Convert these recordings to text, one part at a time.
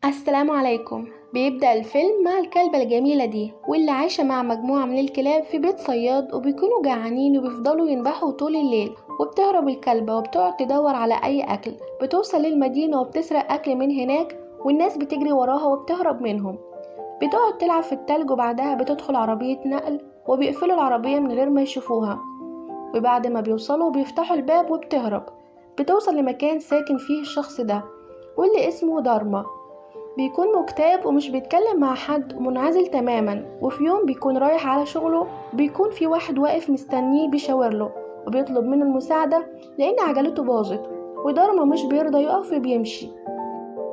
السلام عليكم. بيبدأ الفيلم مع الكلبة الجميلة دي واللي عايشة مع مجموعة من الكلاب في بيت صياد، وبيكونوا جعانين وبيفضلوا ينبحوا طول الليل. وبتهرب الكلبة وبتقعد تدور على أي أكل، بتوصل للمدينة وبتسرق أكل من هناك، والناس بتجري وراها وبتهرب منهم. بتقعد تلعب في التلج وبعدها بتدخل عربية نقل وبيقفلوا العربية من غير ما يشوفوها. وبعد ما بيوصلوا بيفتحوا الباب وبتهرب. بتوصل لمكان ساكن فيه الشخص ده واللي اسمه دارما. بيكون مكتئب ومش بيتكلم مع حد، منعزل تماما. وفي يوم بيكون رايح على شغله، بيكون في واحد واقف مستنيه بيشاورله وبيطلب منه المساعدة لأن عجلته باظت، ودارما مش بيرضى يقف وبيمشي.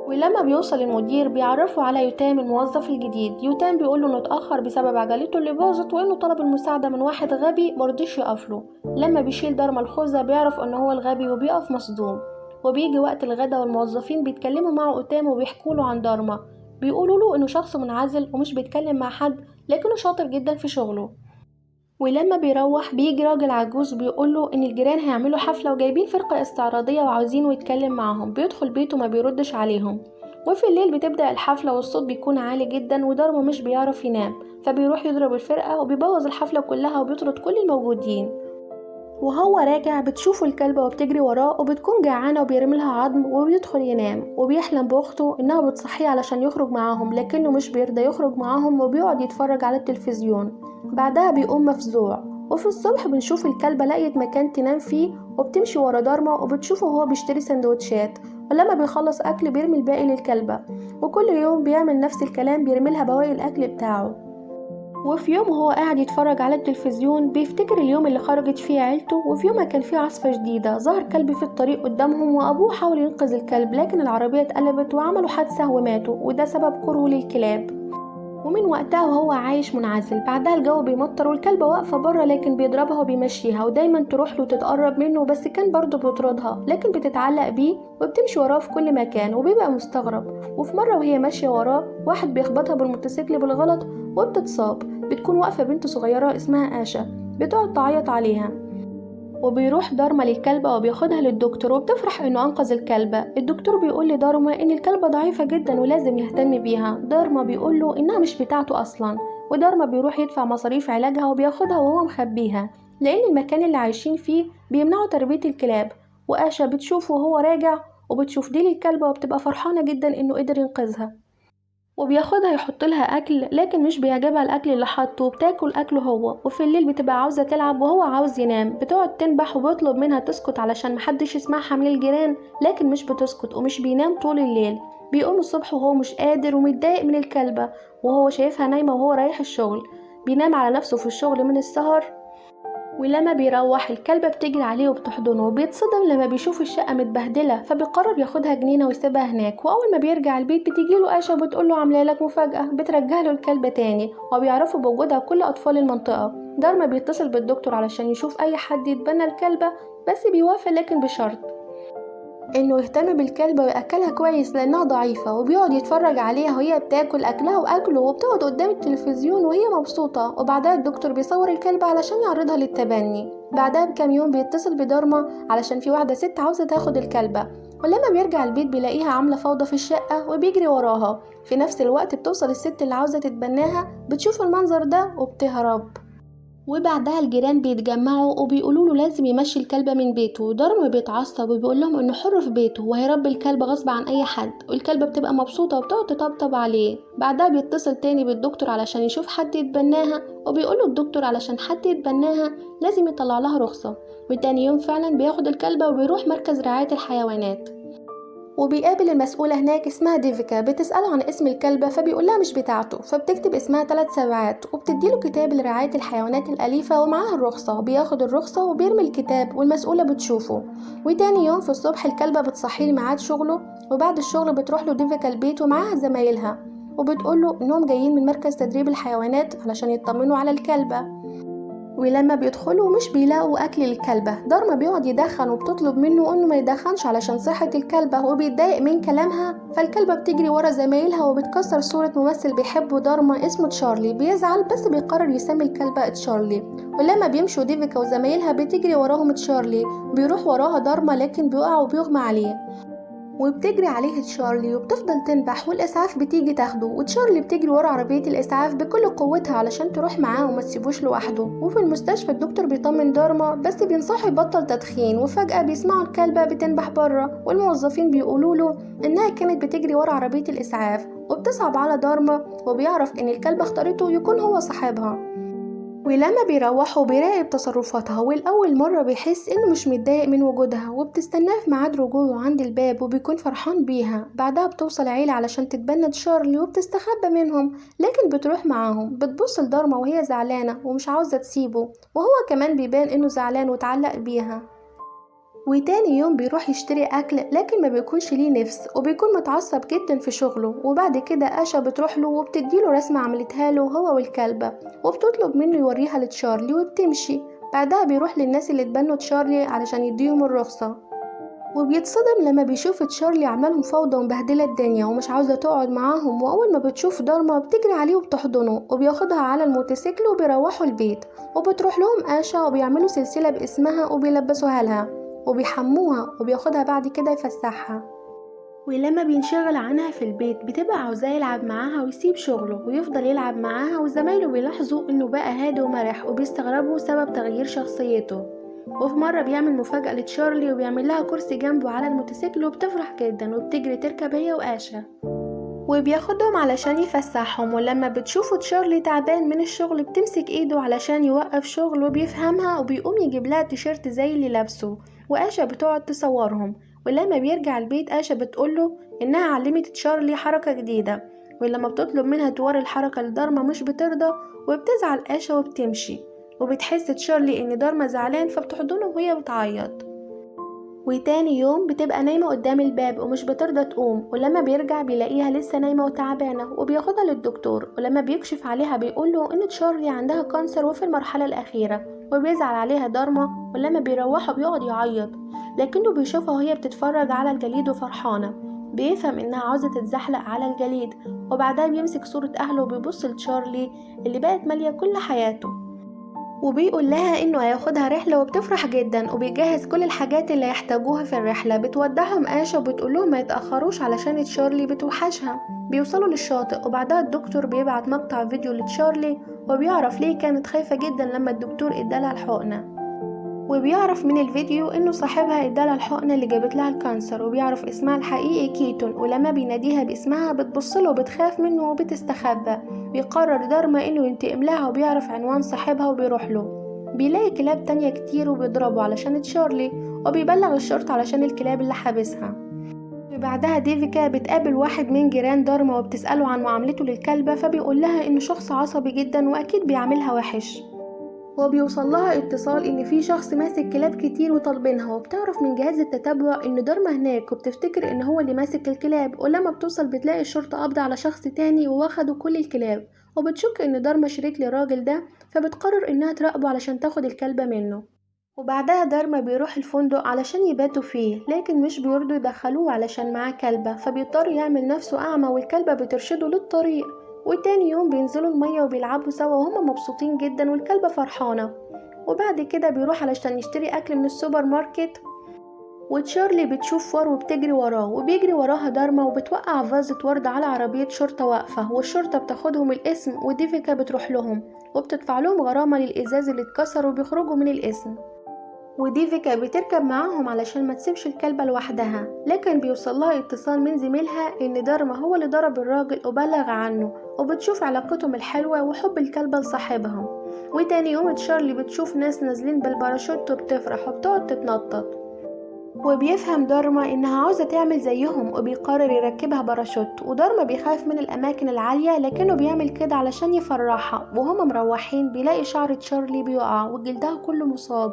ولما بيوصل المدير بيعرفه على يوتام الموظف الجديد. يوتام بيقوله انه اتأخر بسبب عجلته اللي باظت، وانه طلب المساعدة من واحد غبي مرضيش يقفله. لما بيشيل دارما الخوذة بيعرف انه هو الغبي وبيقف مصدوم. وبيجي وقت الغدا والموظفين بيتكلموا مع يوتام وبيحكوله عن دارما. بيقولوا له انه شخص منعزل ومش بيتكلم مع حد، لكنه شاطر جدا في شغله. ولما بيروح بيجي راجل عجوز بيقوله ان الجيران هيعملوا حفلة وجايبين فرقة استعراضية وعاوزينه يتكلم معاهم. بيدخل بيته ما بيردش عليهم. وفي الليل بتبدأ الحفلة والصوت بيكون عالي جدا، ودارما مش بيعرف ينام، فبيروح يضرب الفرقة وبيبوظ الحفلة كلها وبيطرد كل الموجودين. وهو راجع بتشوفه الكلبة وبتجري وراه وبتكون جعانة وبيرملها عظم، وبيدخل ينام وبيحلم بأخته إنها بتصحيه علشان يخرج معاهم، لكنه مش بيرضى يخرج معاهم وبيقعد يتفرج على التلفزيون. بعدها بيقوم مفزوع. وفي الصبح بنشوف الكلبة لقيت مكان تنام فيه وبتمشي ورا دارما، وبتشوفه وهو بيشتري سندوتشات، ولما بيخلص أكل بيرمي الباقي للكلبة. وكل يوم بيعمل نفس الكلام، بيرميلها بواقي الأكل بتاعه. وفي يوم وهو قاعد يتفرج على التلفزيون بيفتكر اليوم اللي خرجت فيه عيلته، وفي يومها كان فيه عاصفة شديدة. ظهر كلب في الطريق قدامهم وأبوه حاول ينقذ الكلب، لكن العربية اتقلبت وعملوا حادثة وماتوا، وده سبب كرهه للكلاب. ومن وقتها وهو عايش منعزل. بعدها الجو بيمطر والكلبة واقفة بره، لكن بيضربها وبيمشيها، ودايما تروح له تتقرب منه بس كان برضه بيطردها، لكن بتتعلق بيه وبتمشي وراه في كل مكان وبيبقى مستغرب. وفي مرة وهي ماشية وراه واحد بيخبطها بالموتوسيكل بالغلط وبتتصاب. بتكون واقفة بنت صغيرة اسمها آشا بتقعد تعيط عليها. وبيروح دارما للكلبة وبياخدها للدكتور، وبتفرح انه انقذ الكلبة. الدكتور بيقول لدارما ان الكلبة ضعيفة جدا ولازم يهتم بيها. دارما بيقول له انها مش بتاعته اصلا. ودارما بيروح يدفع مصاريف علاجها وبياخدها وهو مخبيها، لان المكان اللي عايشين فيه بيمنعوا تربية الكلاب. وآشا بتشوفه وهو راجع، وبتشوف ديل الكلبة وبتبقى فرحانة جدا انه قدر ينقذها. وبياخدها يحط لها اكل، لكن مش بيعجبها الاكل اللي حطه وبتاكل اكله هو. وفي الليل بتبقى عاوزه تلعب وهو عاوز ينام، بتقعد تنبح وبيطلب منها تسكت علشان محدش يسمعها من الجيران، لكن مش بتسكت ومش بينام طول الليل. بيقوم الصبح وهو مش قادر ومتضايق من الكلبه، وهو شايفها نايمه وهو رايح الشغل. بينام على نفسه في الشغل من السهر. ولما بيروح الكلبة بتجري عليه وبتحضنه، وبيتصدم لما بيشوف الشقة متبهدلة، فبيقرر ياخدها جنينة ويسيبها هناك. وأول ما بيرجع البيت بتجيله آشا وبتقوله عاملة لك مفاجأة، بترجع له الكلبة تاني، وبيعرفوا بوجودها كل أطفال المنطقة. دارما بيتصل بالدكتور علشان يشوف أي حد يتبنى الكلبة، بس بيوافق لكن بشرط انه يهتم بالكلبة ويأكلها كويس لانها ضعيفة، وبيقعد يتفرج عليها وهي بتاكل اكلها واكله، وبتقعد قدام التلفزيون وهي مبسوطة. وبعدها الدكتور بيصور الكلبة علشان يعرضها للتبني. بعدها بكام يوم بيتصل بدارما علشان في واحدة ست عاوزة تاخد الكلبة. ولما بيرجع البيت بيلاقيها عاملة فوضى في الشقة وبيجري وراها. في نفس الوقت بتوصل الست اللي عاوزة تتبناها، بتشوف المنظر ده وبتهرب. وبعدها الجيران بيتجمعوا وبيقولوا له لازم يمشي الكلبة من بيته. دارما بيتعصب وبيقول لهم انه حر في بيته وهيربي الكلبة غصب عن اي حد، والكلبة بتبقى مبسوطة وبتقعد تطبطب عليه. بعدها بيتصل تاني بالدكتور علشان يشوف حد يتبناها، وبيقوله الدكتور علشان حد يتبناها لازم يطلع لها رخصة. وتاني يوم فعلا بياخد الكلبة وبيروح مركز رعاية الحيوانات. وبيقابل المسؤولة هناك اسمها ديفيكا، بتسأله عن اسم الكلبة فبيقولها مش بتاعته، فبتكتب اسمها 3 سبعات وبتديله كتاب لرعاية الحيوانات الأليفة ومعاها الرخصة. بياخد الرخصة وبيرمي الكتاب والمسؤولة بتشوفه. وتاني يوم في الصبح الكلبة بتصحيه لميعاد شغله، وبعد الشغل بتروح له ديفيكا البيت ومعاها زمايلها، وبتقوله انهم جايين من مركز تدريب الحيوانات علشان يطمنوا على الكلبة. ولما بيدخلوا مش بيلاقوا اكل للكلبة. دارما بيقعد يدخن وبتطلب منه انه ما يدخنش علشان صحة الكلبة، وبيتضايق من كلامها. فالكلبة بتجري ورا زمايلها وبتكسر صورة ممثل بيحبه دارما اسمه تشارلي. بيزعل بس بيقرر يسمي الكلبة تشارلي. ولما بيمشوا ديفيكا وزمايلها بتجري وراهم تشارلي، بيروح وراها دارما لكن بيقع وبيغمى عليه. وبتجري عليه تشارلي وبتفضل تنبح، والإسعاف بتيجي تاخده، وتشارلي بتجري ورا عربية الإسعاف بكل قوتها علشان تروح معاه وما تسيبوش لوحده. وفي المستشفى الدكتور بيطمن دارما بس بينصحه يبطل تدخين، وفجأة بيسمعوا الكلبة بتنبح بره، والموظفين بيقولوا له إنها كانت بتجري ورا عربية الإسعاف، وبتصعب على دارما وبيعرف إن الكلبة اختارته يكون هو صاحبها. ولما بيروحوا بيراقب تصرفاتها، والأول مرة بيحس إنه مش متضايق من وجودها، وبتستناه في ميعاد رجوعه عند الباب وبيكون فرحان بيها. بعدها بتوصل عيلة علشان تتبنى شارلي وبتستخبى منهم، لكن بتروح معاهم. بتبص لدارما وهي زعلانة ومش عاوزة تسيبه، وهو كمان بيبان إنه زعلان وتعلق بيها. وتاني يوم بيروح يشتري أكل، لكن ما بيكونش ليه نفس وبيكون متعصب جدا في شغله. وبعد كده آشا بتروح له وبتديله رسمة عملتها له هو والكلبة، وبتطلب منه يوريها لتشارلي وبتمشي. بعدها بيروح للناس اللي اتبنوا تشارلي علشان يديهم الرخصة، وبيتصدم لما بيشوف تشارلي عمالهم فوضى ومبهدلة الدنيا ومش عاوزة تقعد معاهم. وأول ما بتشوف دارما بتجري عليه وبتحضنه وبياخدها على الموتوسيكل وبيروحوا البيت. وبتروح لهم آشا وبيعملوا سلسلة باسمها وبيلبسوها لها وبيحموها، وبياخدها بعد كده يفسحها. ولما بينشغل عنها في البيت بتبقى عاوزاه يلعب معاها ويسيب شغله ويفضل يلعب معاها، وزمايله بيلاحظوا انه بقى هادي ومرح وبيستغربوا سبب تغيير شخصيته. وفي مرة بيعمل مفاجأة لتشارلي وبيعمل لها كرسي جنبه على الموتوسيكل، وبتفرح جدا وبتجري تركب هي وآشا وبياخدهم علشان يفسحهم. ولما بتشوفه تشارلي تعبان من الشغل بتمسك ايده علشان يوقف شغل، وبيفهمها وبيقوم يجيب لها تيشيرت زي اللي لابسه، وآشا بتقعد تصورهم. ولما بيرجع البيت آشا بتقوله انها علمت تشارلي حركة جديدة، ولما بتطلب منها تواري الحركة لدارما مش بترضى، وبتزعل آشا وبتمشي. وبتحس تشارلي ان دارما زعلان فبتحضنه وهي بتعيط. وتاني يوم بتبقى نايمة قدام الباب ومش بترضى تقوم، ولما بيرجع بيلاقيها لسه نايمة وتعبانة وبياخدها للدكتور. ولما بيكشف عليها بيقوله ان تشارلي عندها كانسر وفي المرحلة الأخيرة، وبيزعل عليها دارما. ولما بيروحوا بيقعد يعيط، لكنه بيشوفها وهي بتتفرج على الجليد وفرحانة. بيفهم انها عاوزة تتزحلق على الجليد، وبعدها بيمسك صورة اهله وبيبص لتشارلي اللي بقت مالية كل حياته، وبيقول لها انه هياخدها رحلة، وبتفرح جدا وبيجهز كل الحاجات اللي هيحتاجوها في الرحلة. بتودعهم آشا وبتقولهم ما يتأخروش علشان تشارلي بتوحشها. بيوصلوا للشاطئ، وبعدها الدكتور بيبعت مقطع فيديو لتشارلي، وبيعرف ليه كانت خايفة جدا لما الدكتور ادالها الحقنة. وبيعرف من الفيديو انه صاحبها ادالها الحقنة اللي جابت لها الكانسر، وبيعرف اسمها الحقيقي كيتون. ولما بيناديها باسمها بتبصله وبتخاف منه وبتستخبى. بيقرر دارما انه ينتقم لها، وبيعرف عنوان صاحبها وبيروح له. بيلاقي كلاب تانية كتير وبيضربوا علشان تشارلي، وبيبلغ الشرطة علشان الكلاب اللي حابسها. وبعدها ديفيكا بتقابل واحد من جيران دارما وبتسأله عن معاملته للكلبة، فبيقول لها انه شخص عصبي جدا واكيد بيعملها وحش. وبيوصل لها اتصال ان في شخص ماسك كلاب كتير وطالبينها، وبتعرف من جهاز التتبع ان دارما هناك وبتفتكر ان هو اللي ماسك الكلاب. ولما بتوصل بتلاقي الشرطة قابضة على شخص تاني وواخدوا كل الكلاب، وبتشك ان دارما شريك للراجل ده، فبتقرر انها تراقبه علشان تاخد الكلبة منه. وبعدها دارما بيروح الفندق علشان يباتوا فيه، لكن مش بيرضوا يدخلوه علشان معاه كلبة، فبيضطر يعمل نفسه أعمى والكلبة بترشده للطريق. وتاني يوم بينزلوا المية وبيلعبوا سوا وهما مبسوطين جدا والكلبة فرحانة. وبعد كده بيروح علشان يشتري أكل من السوبر ماركت، وتشارلي بتشوف فار وبتجري وراه، وبيجري وراها دارما وبتوقع فازة ورد على عربية شرطة واقفة، والشرطة بتاخدهم القسم، وديفيكا بتروح لهم وبتدفع لهم غرامة للإزاز اللي اتكسر، وبيخرجوا من القسم. وديفيكا بتركب معاهم علشان ما تسيبش الكلبة لوحدها، لكن بيوصلها اتصال من زميلها ان دارما هو اللي ضرب الراجل وبلغ عنه. وبتشوف علاقتهم الحلوة وحب الكلبة لصاحبها. وتاني يوم تشارلي بتشوف ناس نازلين بالباراشوت وبتفرح وبتقعد تتنطط، وبيفهم دارما انها عاوزة تعمل زيهم وبيقرر يركبها باراشوت. ودارما بيخاف من الاماكن العالية، لكنه بيعمل كده علشان يفرحها. وهما مروحين بيلاقي شعر تشارلي بيقع وجلدها كله مصاب،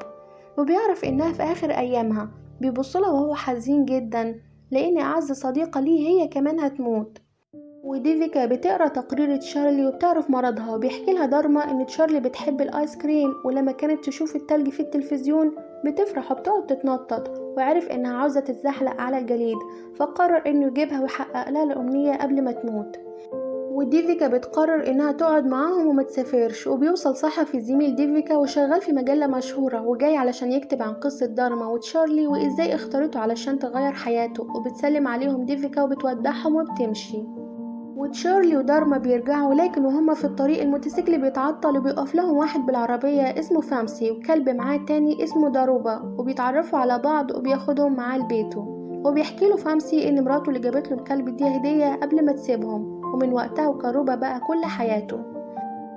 وبيعرف انها في اخر ايامها. بيبصلها وهو حزين جدا لان اعز صديقة ليه هي كمان هتموت. وديفيكا بتقرا تقرير تشارلي وبتعرف مرضها، وبيحكي لها دارما ان تشارلي بتحب الايس كريم، ولما كانت تشوف التلج في التلفزيون بتفرح وبتقعد تتنطط. وعرف انها عاوزة تتزحلق على الجليد، فقرر انه يجيبها ويحقق لها الامنية قبل ما تموت. وديفيكا بتقرر انها تقعد معاهم وما تسافرش، وبيوصل صحفي زميل ديفيكا وشغال في مجلة مشهورة وجاي علشان يكتب عن قصة دارما وتشارلي وازاي اختارته علشان تغير حياته، وبتسلم عليهم ديفيكا وبتودعهم وبتمشي. وتشارلي ودارما بيرجعوا، لكن وهما في الطريق الموتوسيكل بيتعطل وبيقف لهم واحد بالعربية اسمه فامسي وكلب معاه تاني اسمه داروبا، وبيتعرفوا على بعض وبياخدهم معاه لبيته. وبيحكي له فامسي ان مراته اللي جابت له الكلب دي هدية قبل ما تسيبهم، ومن وقتها وكاروبا بقى كل حياته.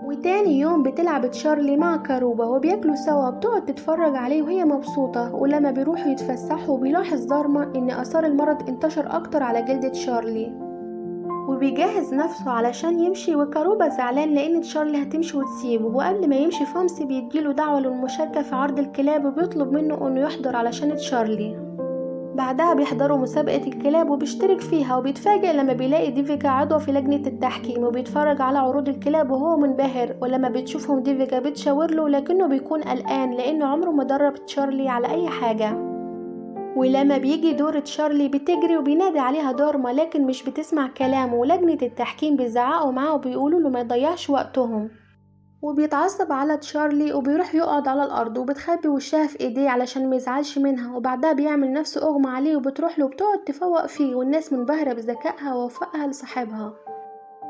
وتاني يوم بتلعب تشارلي مع كاروبا وبياكلوا سوا، بتقعد تتفرج عليه وهي مبسوطة. ولما بيروحوا يتفسحوا بيلاحظ دارما ان اثار المرض انتشر اكتر على جلد تشارلي، وبيجهز نفسه علشان يمشي. وكاروبا زعلان لان تشارلي هتمشي وتسيبه، وقبل ما يمشي فامسي بيديله دعوة للمشاركة في عرض الكلاب وبيطلب منه انه يحضر علشان تشارلي. بعدها بيحضروا مسابقة الكلاب وبيشترك فيها، وبيتفاجئ لما بيلاقي ديفيكا عضو في لجنة التحكيم وبيتفرج على عروض الكلاب وهو منبهر. ولما بتشوفهم ديفيكا بتشاورله، لكنه بيكون قلقان لانه عمره ما درب تشارلي على اي حاجة. ولما بيجي دور تشارلي بتجري وبينادي عليها دارما، لكن مش بتسمع كلامه، ولجنة التحكيم بيزعقوا معاه وبيقولوا له ما يضيعش وقتهم. وبيتعصب على تشارلي وبيروح يقعد على الارض، وبتخبي وشها في ايديه علشان ما يزعلش منها. وبعدها بيعمل نفسه اغمى عليه وبتروح له وبتقعد تفوق فيه، والناس منبهرة بذكائها ووفائها لصاحبها.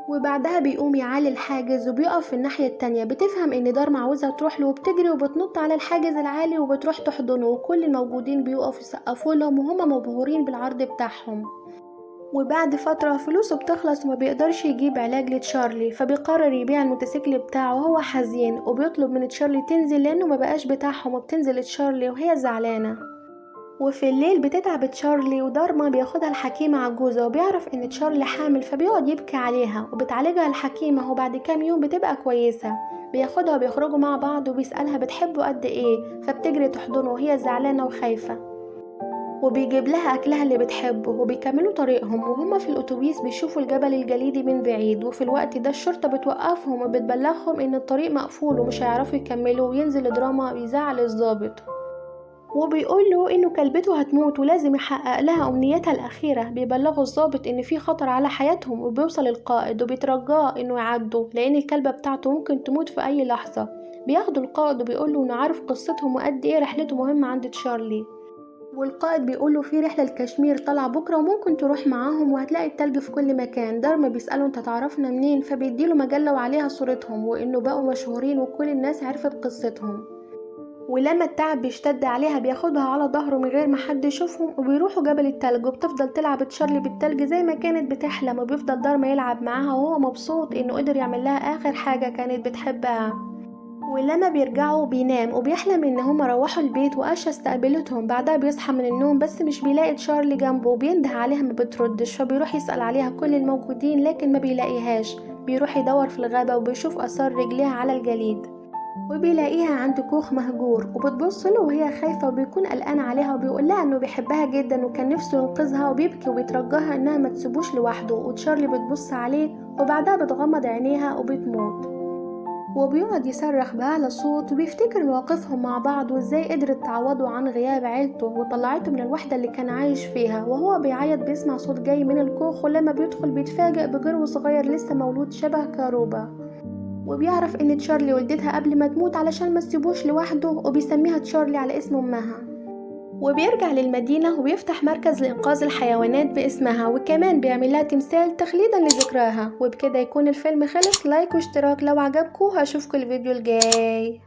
وبعدها بيقوم يعالي الحاجز وبيقف في الناحية التانية. بتفهم ان دارما عاوزها تروح له وبتجري وبتنط على الحاجز العالي وبتروح تحضنه، وكل الموجودين بيقفوا يسقفوا لهم وهم مبهورين بالعرض بتاعهم. وبعد فترة فلوسه بتخلص وما بيقدرش يجيب علاج لتشارلي، فبيقرر يبيع الموتوسيكل بتاعه وهو حزين، وبيطلب من تشارلي تنزل لانه ما بقاش بتاعهم، وبتنزل تشارلي وهي زعلانة. وفي الليل بتتعب تشارلي ودارما بياخدها الحكيمة عجوزة، وبيعرف ان تشارلي حامل فبيقعد يبكي عليها، وبتعالجها الحكيمة. وبعد كام يوم بتبقى كويسة، بياخدها وبيخرجوا مع بعض وبيسألها بتحبه قد ايه، فبتجري تحضنه وهي زعلانة وخايفة. وبيجيب لها اكلها اللي بتحبه، وبيكملوا طريقهم. وهما في الاتوبيس بيشوفوا الجبل الجليدي من بعيد، وفي الوقت ده الشرطة بتوقفهم وبتبلغهم ان الطريق مقفول ومش هيعرفوا يكملوا. وينزل دراما بيزعل الضابط وبيقول له انه كلبته هتموت ولازم يحقق لها امنيتها الاخيره. بيبلغوا الضابط ان في خطر على حياتهم، وبيوصل القائد وبيترجاه انه يعدوا لان الكلبه بتاعته ممكن تموت في اي لحظه. بياخدوا القائد وبيقول له انه عارف قصتهم وقد ايه رحلته مهمه عند تشارلي. والقائد بيقول له في رحله لكشمير طالعه بكره وممكن تروح معاهم وهتلاقي التلج في كل مكان. دارما بيساله انت تعرفنا منين، فبيديله مجله وعليها صورتهم وانه بقوا مشهورين وكل الناس عرفت قصتهم. ولما التعب بيشتد عليها بياخدها على ظهره من غير ما حد يشوفهم، وبيروحوا جبل التلج. وبتفضل تلعب تشارلي بالتلج زي ما كانت بتحلم، وبيفضل دارما يلعب معاها وهو مبسوط انه قدر يعمل لها اخر حاجة كانت بتحبها. ولما بيرجعوا بينام وبيحلم ان هما روحوا البيت واشا استقبلتهم. بعدها بيصحى من النوم بس مش بيلاقي تشارلي جنبه، وبينده عليها ما بتردش، فبيروح يسأل عليها كل الموجودين لكن ما بيلاقيهاش. بيروح يدور في الغابة وبيشوف اثار رجليها على الجليد، وبيلاقيها عند كوخ مهجور. وبتبص له وهي خايفة وبيكون قلقان عليها، وبيقول لها انه بيحبها جدا وكان نفسه ينقذها، وبيبكي وبيترجاها انها ما تسيبوش لوحده. وتشارلي بتبص عليه وبعدها بتغمض عينيها وبتموت. وبيقعد يصرخ بأعلى صوت وبيفتكر مواقفهم مع بعض وازاي قدرت تعوضه عن غياب عيلته وطلعته من الوحدة اللي كان عايش فيها. وهو بيعيط بيسمع صوت جاي من الكوخ، ولما بيدخل بيتفاجئ بجرو صغير لسه مولود شبه كاروبا. وبيعرف ان تشارلي ولدتها قبل ما تموت علشان ما تسيبوش لوحده، وبيسميها تشارلي على اسم امها. وبيرجع للمدينة وبيفتح مركز لإنقاذ الحيوانات باسمها، وكمان بيعمل لها تمثال تخليدا لذكراها. وبكده يكون الفيلم خلص. لايك واشتراك لو عجبكم، هشوفكم الفيديو الجاي.